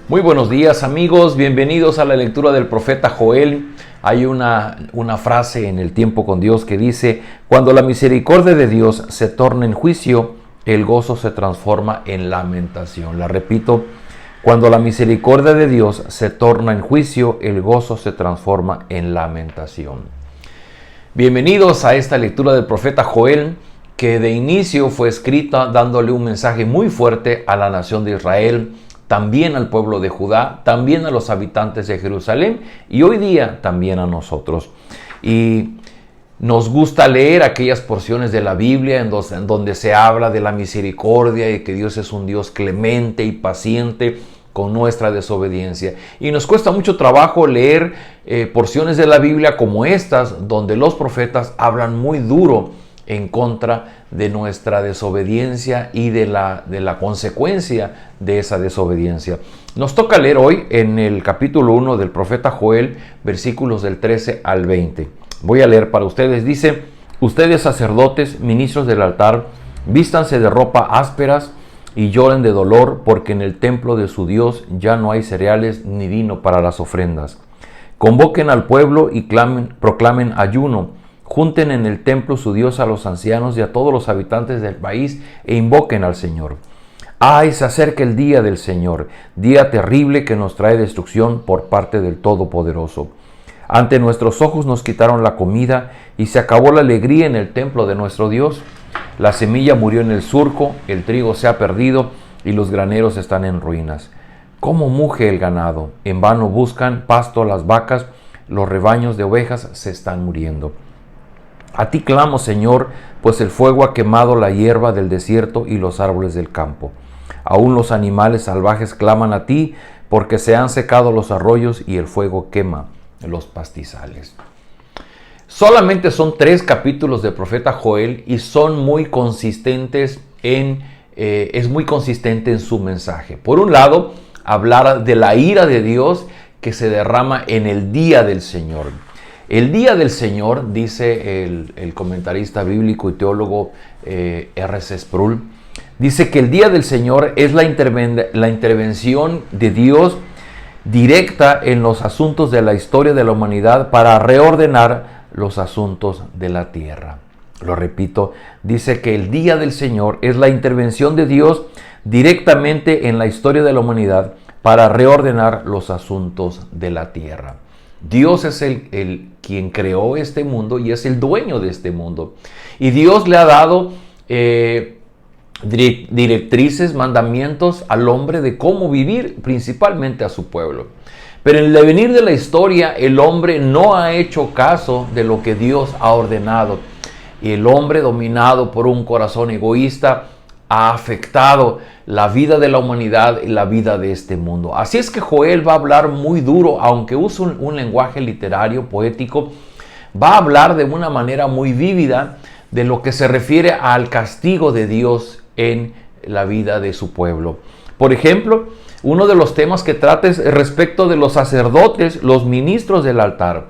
Muy buenos días amigos, bienvenidos a la lectura del profeta Joel. Hay una frase en el tiempo con Dios que dice: cuando la misericordia de Dios se torna en juicio, el gozo se transforma en lamentación. La repito, cuando la misericordia de Dios se torna en juicio, el gozo se transforma en lamentación. Bienvenidos a esta lectura del profeta Joel, que de inicio fue escrita dándole un mensaje muy fuerte a la nación de Israel, también al pueblo de Judá, también a los habitantes de Jerusalén y hoy día también a nosotros. Y nos gusta leer aquellas porciones de la Biblia en donde se habla de la misericordia y que Dios es un Dios clemente y paciente con nuestra desobediencia. Y nos cuesta mucho trabajo leer porciones de la Biblia como estas, donde los profetas hablan muy duro en contra de nuestra desobediencia y de la consecuencia de esa desobediencia. Nos toca leer hoy en el capítulo 1 del profeta Joel, versículos del 13 al 20. Voy a leer para ustedes. Dice: ustedes sacerdotes, ministros del altar, vístanse de ropa ásperas y lloren de dolor, porque en el templo de su Dios ya no hay cereales ni vino para las ofrendas. Convoquen al pueblo y proclamen ayuno. Junten en el templo su Dios a los ancianos y a todos los habitantes del país e invoquen al Señor. ¡Ay, se acerca el día del Señor, día terrible que nos trae destrucción por parte del Todopoderoso! Ante nuestros ojos nos quitaron la comida y se acabó la alegría en el templo de nuestro Dios. La semilla murió en el surco, el trigo se ha perdido y los graneros están en ruinas. ¿Cómo muge el ganado? En vano buscan pasto las vacas, los rebaños de ovejas se están muriendo. A ti clamo, Señor, pues el fuego ha quemado la hierba del desierto y los árboles del campo. Aún los animales salvajes claman a ti, porque se han secado los arroyos y el fuego quema los pastizales. Solamente son 3 capítulos del profeta Joel y son muy consistentes es muy consistente en su mensaje. Por un lado, hablar de la ira de Dios que se derrama en el día del Señor. El día del Señor, dice el comentarista bíblico y teólogo R.C. Sproul, dice que el día del Señor es la intervención de Dios directa en los asuntos de la historia de la humanidad para reordenar los asuntos de la tierra. Lo repito, dice que el día del Señor es la intervención de Dios directamente en la historia de la humanidad para reordenar los asuntos de la tierra. Dios es el quien creó este mundo y es el dueño de este mundo. Y Dios le ha dado directrices, mandamientos al hombre de cómo vivir, principalmente a su pueblo. Pero en el devenir de la historia, el hombre no ha hecho caso de lo que Dios ha ordenado. Y el hombre, dominado por un corazón egoísta, ha afectado la vida de la humanidad y la vida de este mundo. Así es que Joel va a hablar muy duro, aunque usa un lenguaje literario, poético, va a hablar de una manera muy vívida de lo que se refiere al castigo de Dios en la vida de su pueblo. Por ejemplo, uno de los temas que trata es respecto de los sacerdotes, los ministros del altar.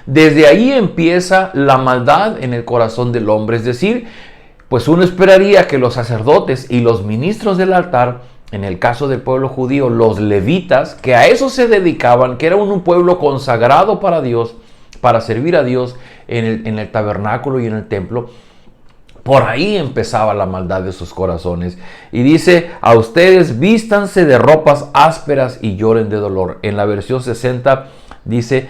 Desde ahí empieza la maldad en el corazón del hombre, es decir, pues uno esperaría que los sacerdotes y los ministros del altar, en el caso del pueblo judío, los levitas, que a eso se dedicaban, que era un pueblo consagrado para Dios, para servir a Dios en el tabernáculo y en el templo, por ahí empezaba la maldad de sus corazones. Y dice: a ustedes vístanse de ropas ásperas y lloren de dolor. En la versión 60 dice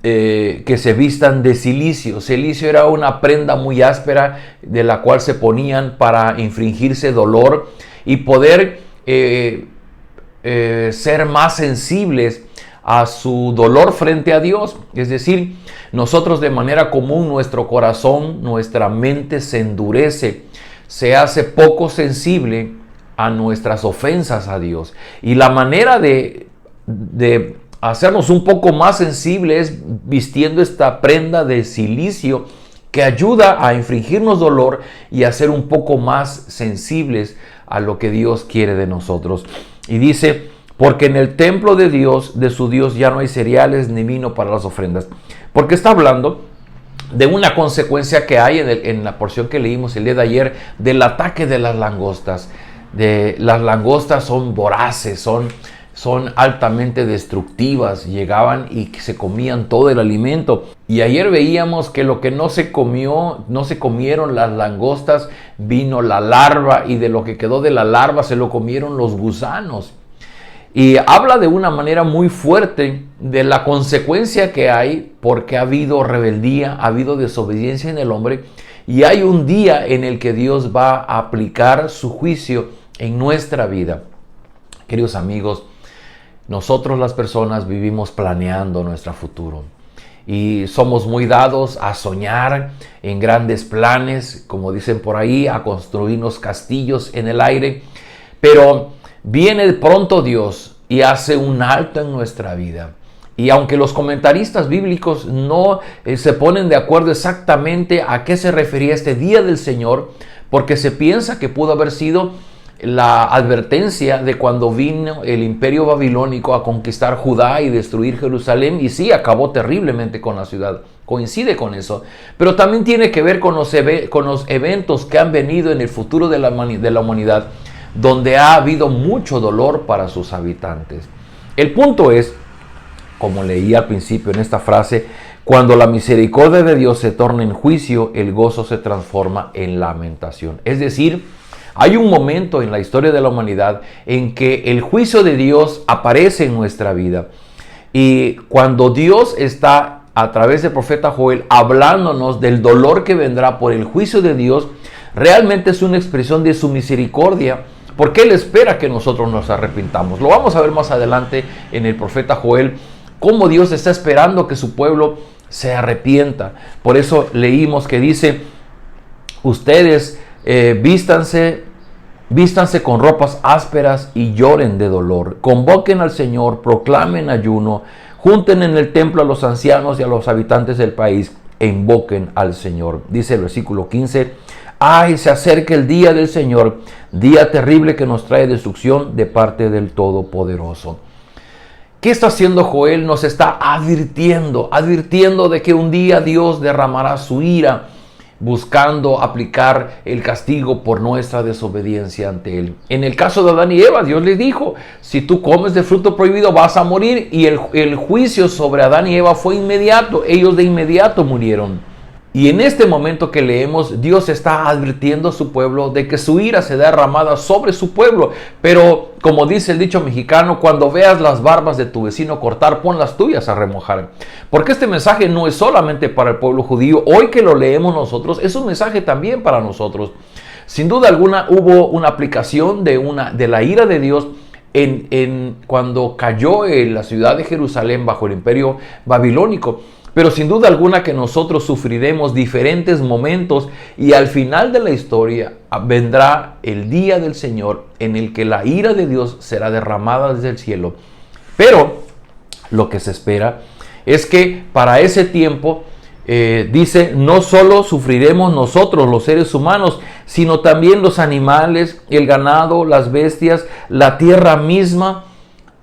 que se vistan de cilicio. Cilicio era una prenda muy áspera de la cual se ponían para infligirse dolor y poder ser más sensibles a su dolor frente a Dios. Es decir, nosotros de manera común, nuestro corazón, nuestra mente se endurece, se hace poco sensible a nuestras ofensas a Dios. Y la manera de hacernos un poco más sensibles es vistiendo esta prenda de cilicio que ayuda a infligirnos dolor y a ser un poco más sensibles a lo que Dios quiere de nosotros. Y dice: porque en el templo de Dios, de su Dios, ya no hay cereales ni vino para las ofrendas. Porque está hablando de una consecuencia que hay en la porción que leímos el día de ayer, del ataque de las langostas. Las langostas son voraces, son altamente destructivas, llegaban y se comían todo el alimento. Y ayer veíamos que lo que no se comieron las langostas, vino la larva, y de lo que quedó de la larva se lo comieron los gusanos. Y habla de una manera muy fuerte de la consecuencia que hay porque ha habido rebeldía, ha habido desobediencia en el hombre, y hay un día en el que Dios va a aplicar su juicio en nuestra vida. Queridos amigos, nosotros las personas vivimos planeando nuestro futuro y somos muy dados a soñar en grandes planes, como dicen por ahí, a construirnos castillos en el aire, pero viene pronto Dios y hace un alto en nuestra vida. Y aunque los comentaristas bíblicos no se ponen de acuerdo exactamente a qué se refería este día del Señor, porque se piensa que pudo haber sido la advertencia de cuando vino el imperio babilónico a conquistar Judá y destruir Jerusalén, y sí, acabó terriblemente con la ciudad, coincide con eso, pero también tiene que ver con los eventos que han venido en el futuro de la humanidad, donde ha habido mucho dolor para sus habitantes. El punto es, como leí al principio en esta frase, cuando la misericordia de Dios se torna en juicio, el gozo se transforma en lamentación. Es decir, hay un momento en la historia de la humanidad en que el juicio de Dios aparece en nuestra vida. Y cuando Dios está a través del profeta Joel hablándonos del dolor que vendrá por el juicio de Dios, realmente es una expresión de su misericordia, porque Él espera que nosotros nos arrepintamos. Lo vamos a ver más adelante en el profeta Joel, cómo Dios está esperando que su pueblo se arrepienta. Por eso leímos que dice, ustedes vístanse con ropas ásperas y lloren de dolor. Convoquen al Señor, proclamen ayuno, junten en el templo a los ancianos y a los habitantes del país e invoquen al Señor. Dice el versículo 15, ¡ay, se acerca el día del Señor, día terrible que nos trae destrucción de parte del Todopoderoso! ¿Qué está haciendo Joel? Nos está advirtiendo de que un día Dios derramará su ira, buscando aplicar el castigo por nuestra desobediencia ante Él. En el caso de Adán y Eva, Dios les dijo, si tú comes del fruto prohibido vas a morir, y el juicio sobre Adán y Eva fue inmediato, ellos de inmediato murieron. Y en este momento que leemos, Dios está advirtiendo a su pueblo de que su ira se derramada sobre su pueblo. Pero, como dice el dicho mexicano, cuando veas las barbas de tu vecino cortar, pon las tuyas a remojar. Porque este mensaje no es solamente para el pueblo judío. Hoy que lo leemos nosotros, es un mensaje también para nosotros. Sin duda alguna hubo una aplicación de la ira de Dios cuando cayó en la ciudad de Jerusalén bajo el imperio babilónico. Pero sin duda alguna que nosotros sufriremos diferentes momentos, y al final de la historia vendrá el día del Señor en el que la ira de Dios será derramada desde el cielo. Pero lo que se espera es que para ese tiempo, dice, no solo sufriremos nosotros los seres humanos, sino también los animales, el ganado, las bestias, la tierra misma.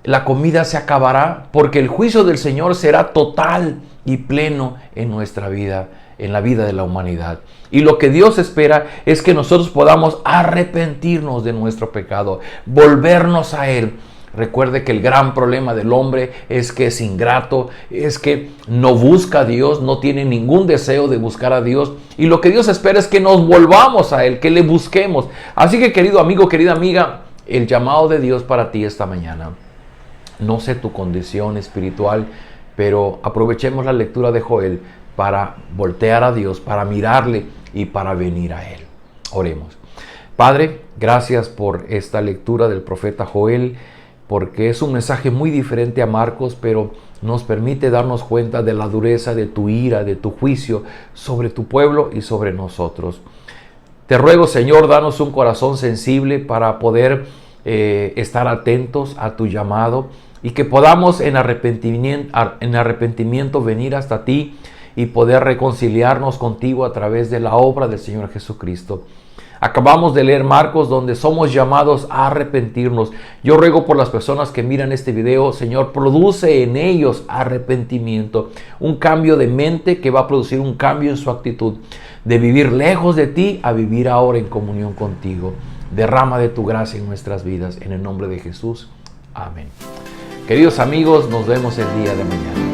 La comida se acabará porque el juicio del Señor será total y pleno en nuestra vida, en la vida de la humanidad. Y lo que Dios espera es que nosotros podamos arrepentirnos de nuestro pecado, volvernos a Él. Recuerde que el gran problema del hombre es que es ingrato, es que no busca a Dios, no tiene ningún deseo de buscar a Dios. Y lo que Dios espera es que nos volvamos a Él, que le busquemos. Así que, querido amigo, querida amiga, el llamado de Dios para ti esta mañana. No sé tu condición espiritual, pero aprovechemos la lectura de Joel para voltear a Dios, para mirarle y para venir a Él. Oremos. Padre, gracias por esta lectura del profeta Joel, porque es un mensaje muy diferente a Marcos, pero nos permite darnos cuenta de la dureza de tu ira, de tu juicio sobre tu pueblo y sobre nosotros. Te ruego, Señor, danos un corazón sensible para poder estar atentos a tu llamado, y que podamos en arrepentimiento venir hasta ti y poder reconciliarnos contigo a través de la obra del Señor Jesucristo. Acabamos de leer Marcos, donde somos llamados a arrepentirnos. Yo ruego por las personas que miran este video, Señor, produce en ellos arrepentimiento, un cambio de mente que va a producir un cambio en su actitud, de vivir lejos de ti a vivir ahora en comunión contigo. Derrama de tu gracia en nuestras vidas, en el nombre de Jesús. Amén. Queridos amigos, nos vemos el día de mañana.